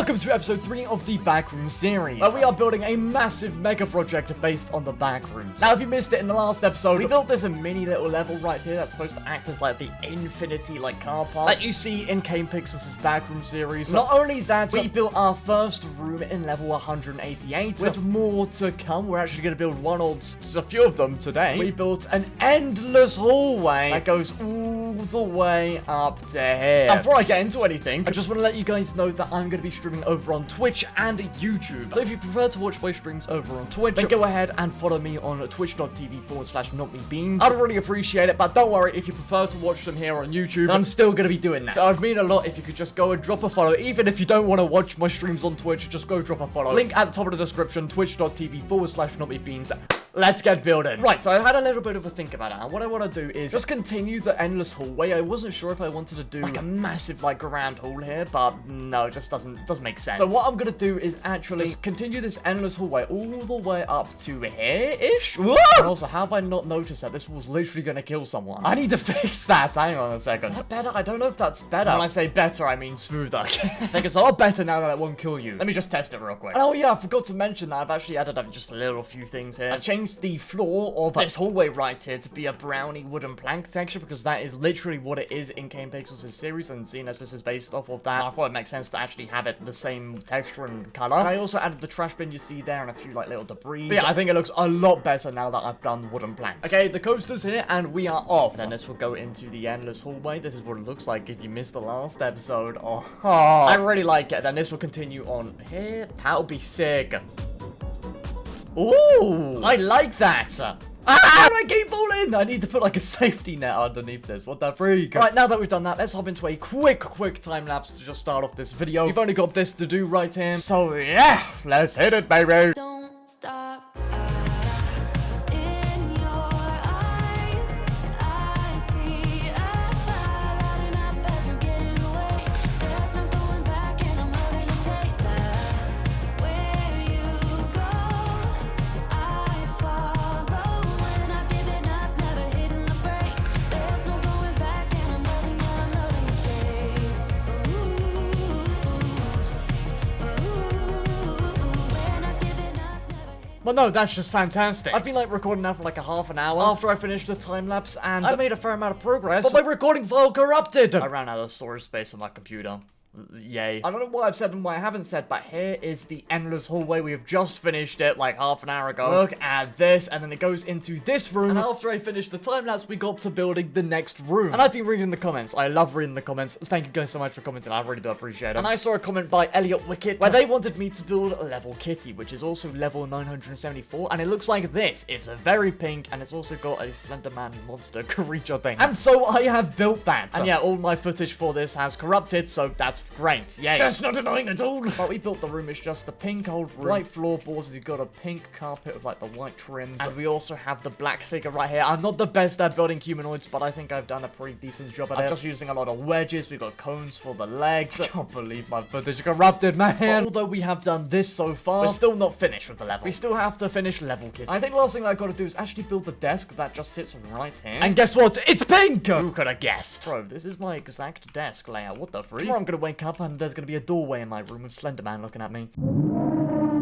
Welcome to episode 3 of the Backrooms series, where we are building a massive mega project based on the Backrooms. Now, if you missed it in the last episode, we built this a mini little level right here that's supposed to act as like the infinity like car park that you see in Kane Pixels' Backroom series. Not only that, we built our first room in level 188, with more to come. We're actually going to build one or a few of them today. We built an endless hallway that goes all the way up to here. And before I get into anything, I just want to let you guys know that I'm going to be streaming over on Twitch and YouTube. So if you prefer to watch my streams over on Twitch, then go ahead and follow me on twitch.tv/NotmeBeans. I'd really appreciate it, but don't worry, if you prefer to watch them here on YouTube, then I'm still going to be doing that. So I'd mean a lot if you could just go and drop a follow. Even if you don't want to watch my streams on Twitch, just go drop a follow. Link at the top of the description, twitch.tv/NotmeBeans. Let's get building. Right, so I had a little bit of a think about it, and what I want to do is just continue the endless hallway. I wasn't sure if I wanted to do like a massive like grand hall here, but no, it just doesn't make sense. So what I'm gonna do is actually just continue this endless hallway all the way up to here-ish. And also, how have I not noticed that this was literally gonna kill someone? I need to fix that. Hang on a second. Is that better? I don't know if that's better. When I say better, I mean smoother. I think it's a lot better now that it won't kill you. Let me just test it real quick. Oh yeah, I forgot to mention that I've actually added up just a little few things here. I've changed the floor of this hallway right here to be a brownie wooden plank texture, because that is literally what it is in Kane Pixels' series, and seeing as this is based off of that, I thought it makes sense to actually have it the same texture and color. And I also added the trash bin you see there and a few like little debris. But yeah, I think it looks a lot better now that I've done wooden planks. Okay, the coaster's here and we are off. Then this will go into the endless hallway. This is what it looks like if you missed the last episode. Oh, I really like it. Then this will continue on here. That'll be sick. Ooh, I like that. How do I keep falling? I need to put like a safety net underneath this. What the freak? Right, now that we've done that, let's hop into a quick time lapse to just start off this video. We've only got this to do right here. So yeah, let's hit it, baby. Don't stop. Well, no, that's just fantastic. I've been like recording now for like a half an hour after I finished the time lapse, and I made a fair amount of progress, but my recording file corrupted. I ran out of storage space on my computer. Yay. I don't know what I've said and what I haven't said, but here is the endless hallway. We have just finished it like half an hour ago. Look at this, and then it goes into this room. And after I finished the time lapse, we got to building the next room. And I've been reading the comments. I love reading the comments. Thank you guys so much for commenting. I really do appreciate it. And I saw a comment by Elliot Wickett where they wanted me to build a level kitty, which is also level 974. And it looks like this. It's a very pink, and it's also got a Slenderman monster creature thing. And so I have built that. And yeah, all my footage for this has corrupted, so that's great. Yay. That's not annoying at all. But we built the room. It's just a pink old room. White floorboards. We've got a pink carpet with like the white trims. And we also have the black figure right here. I'm not the best at building humanoids, but I think I've done a pretty decent job at it. I'm just using a lot of wedges. We've got cones for the legs. I can't believe my footage corrupted, man. But although we have done this so far, we're still not finished with the level. We still have to finish level kitty. I think the last thing I've got to do is actually build the desk that just sits right here. And guess what? It's pink! Who could have guessed? Bro, this is my exact desk layout. What the freak? Tomorrow I'm gonna wake up and there's gonna be a doorway in my room with Slenderman looking at me.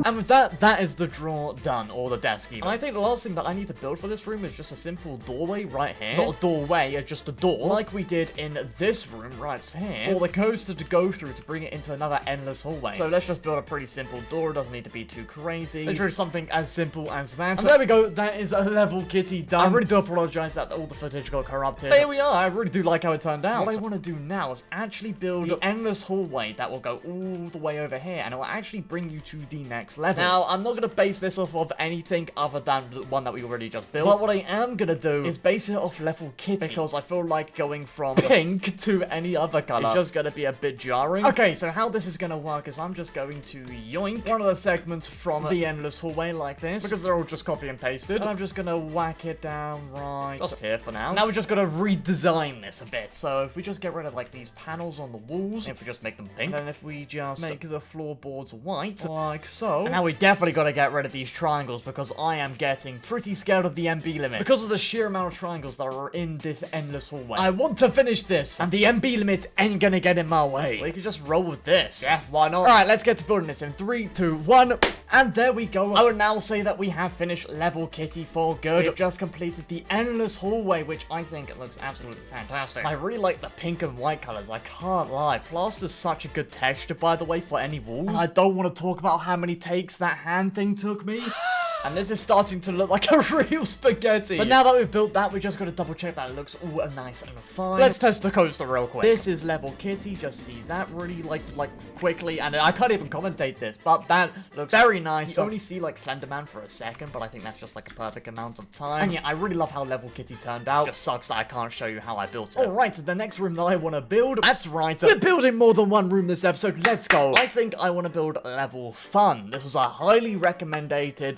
And with that, that is the drawer done, or the desk even. And I think the last thing that I need to build for this room is just a simple doorway right here. Not a doorway, just a door. Like we did in this room right here. For the coaster to go through to bring it into another endless hallway. So let's just build a pretty simple door. It doesn't need to be too crazy. Literally something as simple as that. And there we go. That is a level kitty done. I really do apologize that all the footage got corrupted. There we are. I really do like how it turned out. What I want to do now is actually build the endless hallway that will go all the way over here. And it will actually bring you to the next level. Now, I'm not going to base this off of anything other than the one that we already just built. But what I am going to do is base it off level kitty, because I feel like going from pink to any other color is just going to be a bit jarring. Okay, so how this is going to work is I'm just going to yoink one of the segments from the endless hallway like this, because they're all just copy and pasted. And I'm just going to whack it down right just here for now. Now we're just going to redesign this a bit. So if we just get rid of like these panels on the walls, if we just make them pink. And then if we just make the floorboards white, like so. And now we definitely got to get rid of these triangles because I am getting pretty scared of the MB limit. Because of the sheer amount of triangles that are in this endless hallway. I want to finish this, and the MB limit ain't gonna get in my way. We could just roll with this. Yeah, why not? Alright, let's get to building this in 3, 2, 1. And there we go. I would now say that we have finished level Kitty for good. We've just completed the endless hallway, which I think it looks absolutely fantastic. I really like the pink and white colors, I can't lie. Plaster's such a good texture, by the way, for any walls. And I don't want to talk about how many takes that hand thing took me. And this is starting to look like a real spaghetti. But now that we've built that, we just got to double check that it looks all nice and fine. Let's test the coaster real quick. This is level Kitty. Just see that really like quickly. And I can't even commentate this, but that looks very nice. You only see like Slenderman for a second, but I think that's just like a perfect amount of time. And yeah, I really love how level Kitty turned out. Just sucks that I can't show you how I built it. Alright, so the next room that I want to build, that's right. We're building more than one room this episode. Let's go. I think I want to build level Fun. This was a highly recommended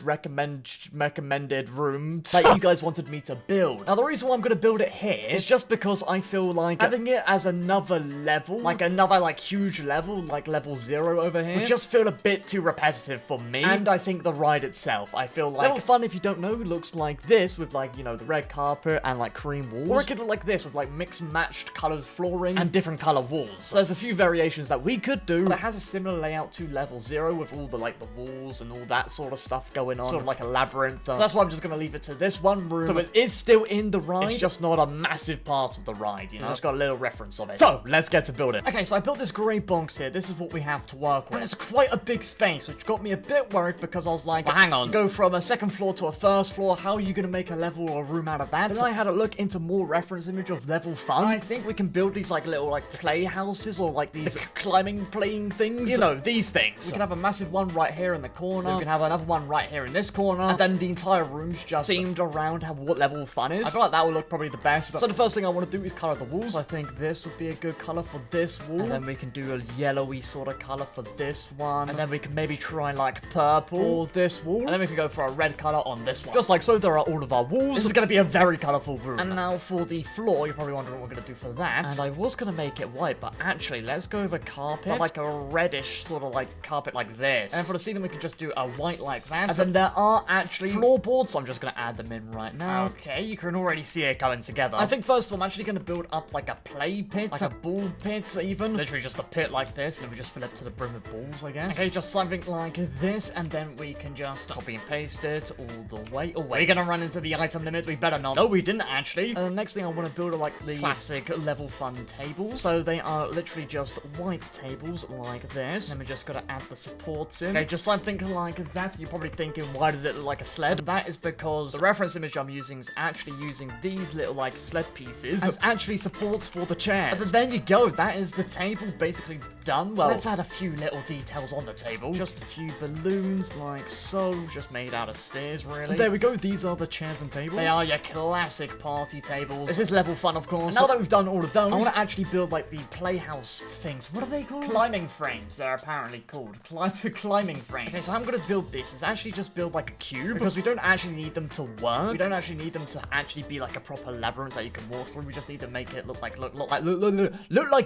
room that you guys wanted me to build. Now, the reason why I'm going to build it here is just because I feel like having it as another level, like another like huge level, like level 0 over here, would just feel a bit too repetitive for me. And I think the ride itself, I feel like level Fun, if you don't know, looks like this with like, you know, the red carpet and like cream walls. Or it could look like this with like mixed matched colors flooring and different color walls. So there's a few variations that we could do, but it has a similar layout to level 0 with all the like the walls and all that sort of stuff going on. Sort of like a labyrinth. So that's why I'm just going to leave it to this one room. So it is still in the ride. It's just not a massive part of the ride, you know? It's got a little reference of it. So let's get to build it. Okay, so I built this grey box here. This is what we have to work with. And it's quite a big space, which got me a bit worried because I was like, well, hang on. Go from a second floor to a first floor. How are you going to make a level or a room out of that? And then I had a look into more reference image of level Fun. I think we can build these like little like playhouses or like these climbing playing things. You know, these things. We can have a massive one right here in the corner. We can have another one right here in this corner. And then the entire room's just themed around what level Fun is. I feel like that would look probably the best. So the first thing I want to do is color the walls. I think this would be a good color for this wall. And then we can do a yellowy sort of color for this one. And then we can maybe try like purple for this wall. And then we can go for a red color on this one. Just like so, there are all of our walls. This is going to be a very colorful room. And now for the floor, you're probably wondering what we're going to do for that. And I was going to make it white, but actually, let's go with a carpet. But like a reddish sort of like carpet like this. And for the ceiling, we can just do a white like that. And then there are actually floorboards, so I'm just going to add them in right now. Okay, you can already see it coming together. I think first of all, I'm actually going to build up like a play pit, like a ball pit even. Literally just a pit like this, and then we just fill it to the brim with balls, I guess. Okay, just something like this, and then we can just copy and paste it all the way. Oh, we're going to run into the item limit. We better not. No, we didn't actually. And the next thing I want to build are like the classic level Fun tables. So they are literally just white tables like this. And then we just got to add the supports in. Okay, just something like that. You're probably thinking, why does it look like a sled? That is because the reference image I'm using is actually using these little like sled pieces as actually supports for the chairs. But then you go, that is the table basically done. Well, let's add a few little details on the table. Just a few balloons like so, just made out of spheres really. And there we go, these are the chairs and tables. They are your classic party tables. This is level Fun, of course. And now that we've done all of those, I want to actually build like the playhouse things. What are they called? Climbing frames, they're apparently called. Climbing frames. Okay, so I'm going to build this. It's actually just build like a cube because we don't actually need them to work. We don't actually need them to actually be like a proper labyrinth that you can walk through. We just need to make it look like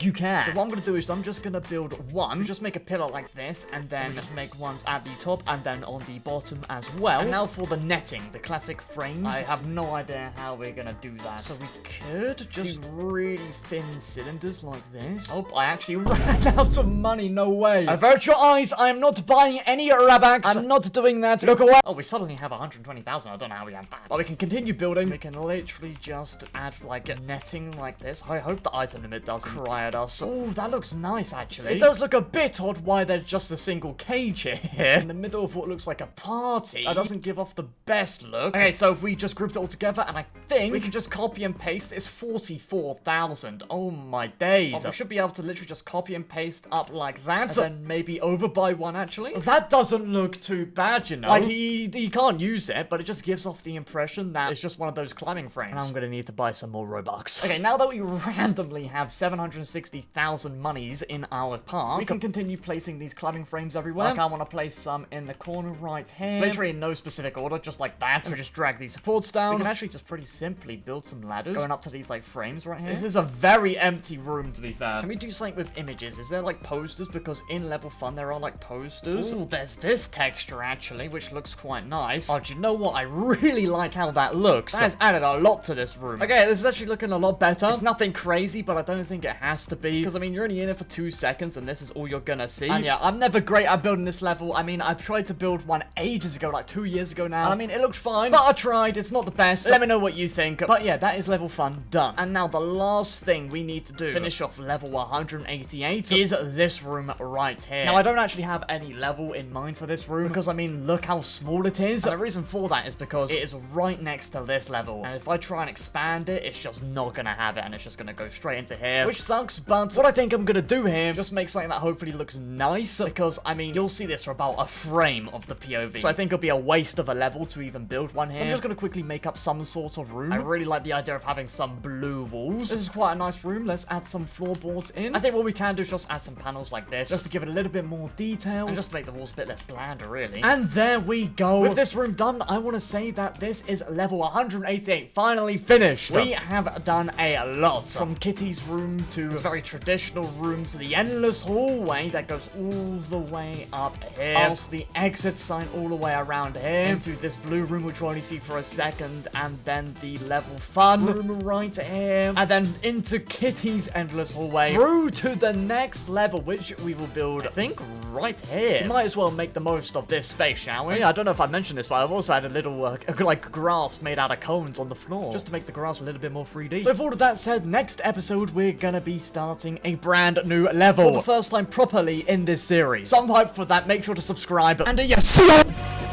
you can. So what I'm going to do is I'm just going to build one. Just make a pillar like this and then just make ones at the top and then on the bottom as well. And now for the netting, the classic frames. I have no idea how we're going to do that. So we could just do really thin cylinders like this. Oh, I actually ran out of money. No way. Avert your eyes. I am not buying any Robux. I'm not doing that. Look away. Oh, we suddenly have 120,000. I don't know how we have that. But we can continue building. We can literally just add like a netting like this. I hope the item limit doesn't cry at us. Oh, that looks nice actually. It does look a bit odd why there's just a single cage here in the middle of what looks like a party. That doesn't give off the best look. Okay, so if we just grouped it all together and I think we can just copy and paste. It's 44,000. Oh my days. Oh, we should be able to literally just copy and paste up like that. And then maybe over by one actually. That doesn't look too bad, you know. Like he you can't use it, but it just gives off the impression that it's just one of those climbing frames. And I'm gonna need to buy some more Robux. Okay, now that we randomly have 760,000 monies in our park, we can continue placing these climbing frames everywhere. Like, I want to place some in the corner right here. Literally in no specific order, just like that. And we just drag these supports down. We can actually just pretty simply build some ladders going up to these, like, frames right here. This is a very empty room, to be fair. Can we do something with images? Is there, like, posters? Because in level fun, there are, like, posters. Ooh, there's this texture, actually, which looks quite nice. Oh, do you know what? I really like how that looks. That has added a lot to this room. Okay, this is actually looking a lot better. It's nothing crazy, but I don't think it has to be. Because, I mean, you're only in it for 2 seconds, and this is all you're gonna see. And yeah, I'm never great at building this level. I mean, I tried to build one ages ago, like 2 years ago now. And, I mean, it looked fine, but I tried. It's not the best. Let me know what you think. But yeah, that is level fun done. And now the last thing we need to do, finish off level 188, is this room right here. Now, I don't actually have any level in mind for this room, because, I mean, look how small it is. And the reason for that is because it is right next to this level. And if I try and expand it, it's just not gonna have it, and it's just gonna go straight into here, which sucks. But what I think I'm gonna do here, just make something that hopefully looks nice, because, I mean, you'll see this for about a frame of the POV. So I think it'll be a waste of a level to even build one here. So I'm just gonna quickly make up some sort of room. I really like the idea of having some blue walls. This is quite a nice room. Let's add some floorboards in. I think what we can do is just add some panels like this, just to give it a little bit more detail, and just to make the walls a bit less bland, really. And there we go. With this room done, I want to say that this is level 188, finally finished. We have done a lot. From Kitty's room to this very traditional room to the endless hallway that goes all the way up here. Past the exit sign all the way around here. Into this blue room, which we'll only see for a second. And then the level fun room right here. And then into Kitty's endless hallway. Through to the next level, which we will build, I think, right here. We might as well make the most of this space, shall we? I don't know if I mentioned this, but I've also had a little, like, grass made out of cones on the floor, just to make the grass a little bit more 3D. So with all of that said, next episode, we're gonna be starting a brand new level. For the first time properly in this series. So I'm hyped for that. Make sure to subscribe. And yes, see you!